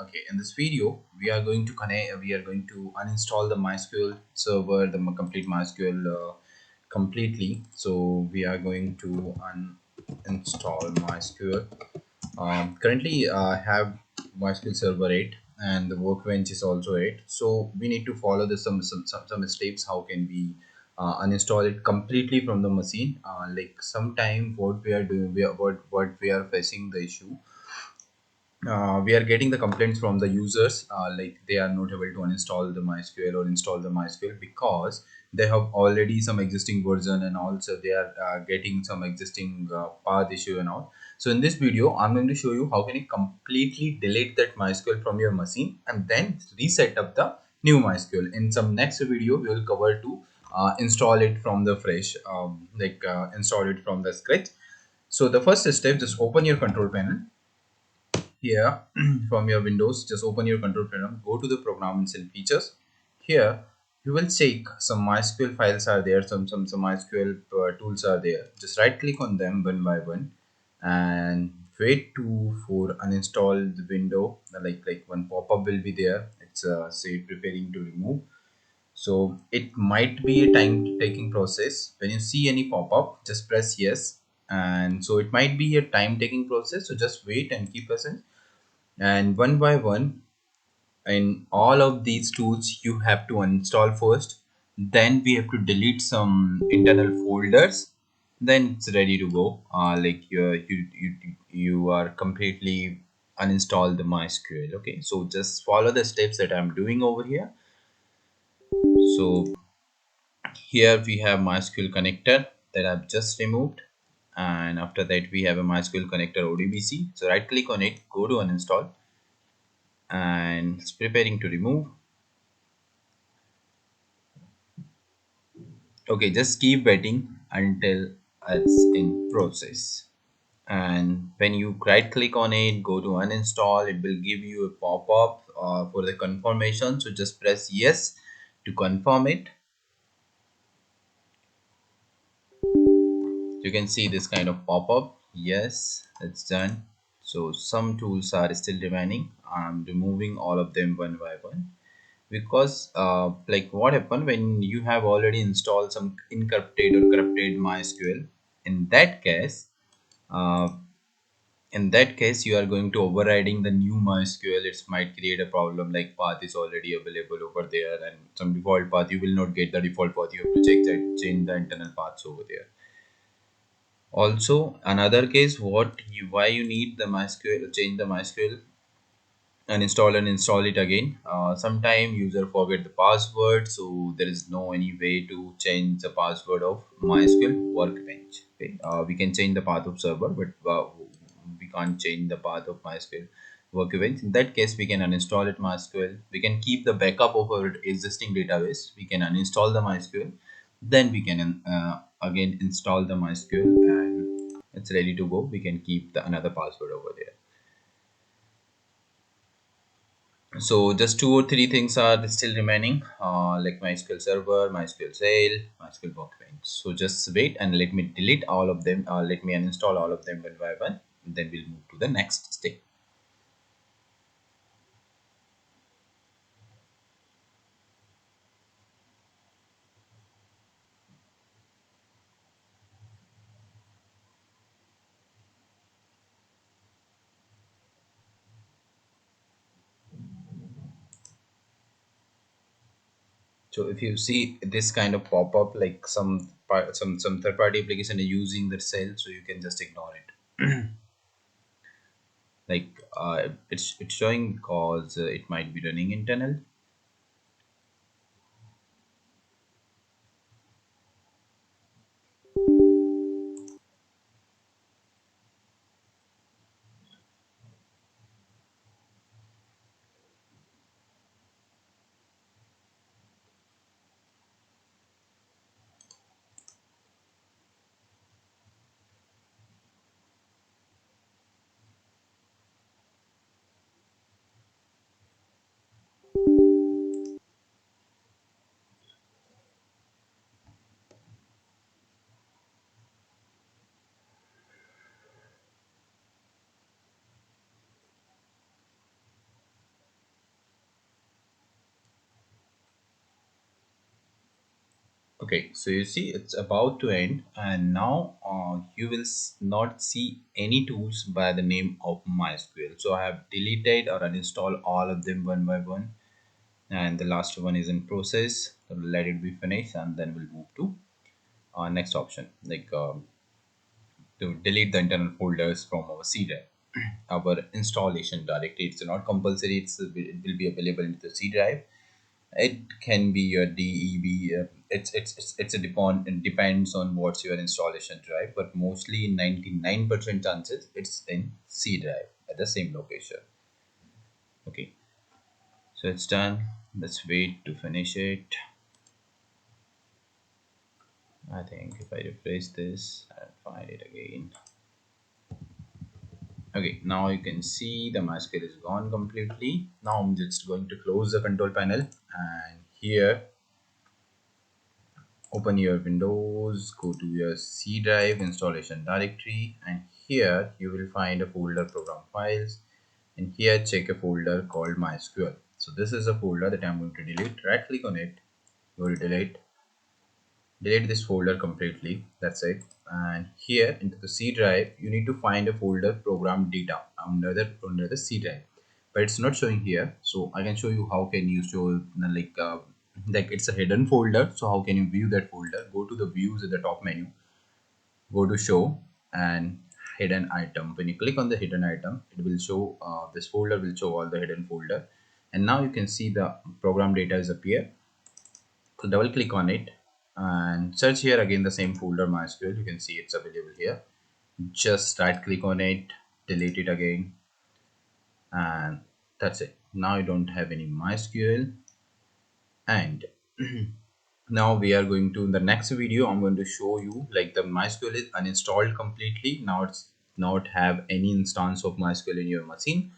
Okay, in this video, we are going to uninstall the MySQL server, the complete MySQL completely. So we are going to uninstall MySQL. Currently, I have MySQL Server 8 and the Workbench is also 8. So we need to follow some steps. How can we uninstall it completely from the machine? Like sometime what we are doing, what we are facing the issue, we are getting the complaints from the users, like they are not able to uninstall the MySQL or install the MySQL because they have already some existing version, and also they are getting some existing path issue and all. So in this video I'm going to show you how can you completely delete that MySQL from your machine and then reset up the new MySQL. In some next video we will cover to install it from the fresh, install it from the scratch. So the first step, just open your control panel. Here from your Windows, just open your control panel, go to the programs and features. Here you will check some MySQL files are there, some MySQL tools are there. Just right click on them one by one and wait to for uninstall the window. Like one pop-up will be there, it's say preparing to remove. So it might be a time taking process. When you see any pop-up, just press yes. And so it might be a time taking process, so just wait and keep present. And one by one, in all of these tools you have to uninstall first, then we have to delete some internal folders, then it's ready to go. You are completely uninstall the MySQL. Okay, so just follow the steps that I'm doing over here. So here we have MySQL connector that I've just removed, and after that we have a MySQL connector ODBC. So right click on it, go to uninstall, and it's preparing to remove. Okay, just keep waiting until it's in process. And when you right click on it, go to uninstall, it will give you a pop-up for the confirmation. So just press yes to confirm it. You can see this kind of pop-up. Yes, it's done. So some tools are still remaining. I'm removing all of them one by one, because like what happened when you have already installed some encrypted or corrupted MySQL. In that case, uh, you are going to overriding the new MySQL. It might create a problem like path is already available over there and some default path. You will not get the default path. You have to check that, change the internal paths over there. Also, another case, why you need the MySQL, change the MySQL and install it again. Sometime user forget the password, so there is no any way to change the password of MySQL Workbench. Okay, we can change the path of server, but we can't change the path of MySQL Workbench. In that case, we can uninstall it MySQL. We can keep the backup of our existing database. We can uninstall the MySQL, then we can again install the MySQL, and it's ready to go. We can keep the another password over there. So just two or three things are still remaining, like MySQL Server, MySQL Sale, MySQL Workbench. So just wait and let me delete all of them. Let me uninstall all of them one by one. Then we'll move to the next step. So if you see this kind of pop up, like some third party application are using the cell, so you can just ignore it. Like it's showing because it might be running internal. Okay, so you see it's about to end, and now you will not see any tools by the name of MySQL. So I have deleted or uninstalled all of them one by one, and the last one is in process. So let it be finished, and then we'll move to next option, like to delete the internal folders from our C drive. Our installation directory, it's not compulsory, it will be available in the C drive. It can be your DEB. It's a depend, it depends on what's your installation drive, but mostly 99% chances it's in C drive at the same location. Okay, so it's done. Let's wait to finish it. I think if I refresh this and find it again. Okay, now you can see the MySQL is gone completely. Now I'm just going to close the control panel, and here open your Windows, go to your C drive installation directory, and here you will find a folder program files, and here check a folder called MySQL. So this is a folder that I'm going to delete. Right click on it, go to delete this folder completely. That's it. And here into the C drive you need to find a folder program data under the C drive, but it's not showing here. So I can show you how can you show, like it's a hidden folder. So how can you view that folder? Go to the views at the top menu, go to show and hidden item. When you click on the hidden item, it will show this folder will show all the hidden folder, and now you can see the program data is appear. So double click on it and search here again the same folder MySQL. You can see it's available here. Just right click on it, delete it again, and that's it. Now you don't have any MySQL. And now we are going to, in the next video I'm going to show you like the MySQL is uninstalled completely. Now it's not have any instance of MySQL in your machine.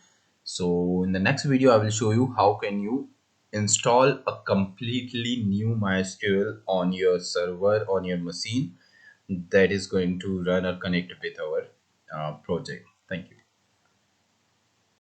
So in the next video I will show you how can you install a completely new MySQL on your server on your machine that is going to run or connect with our project. Thank you.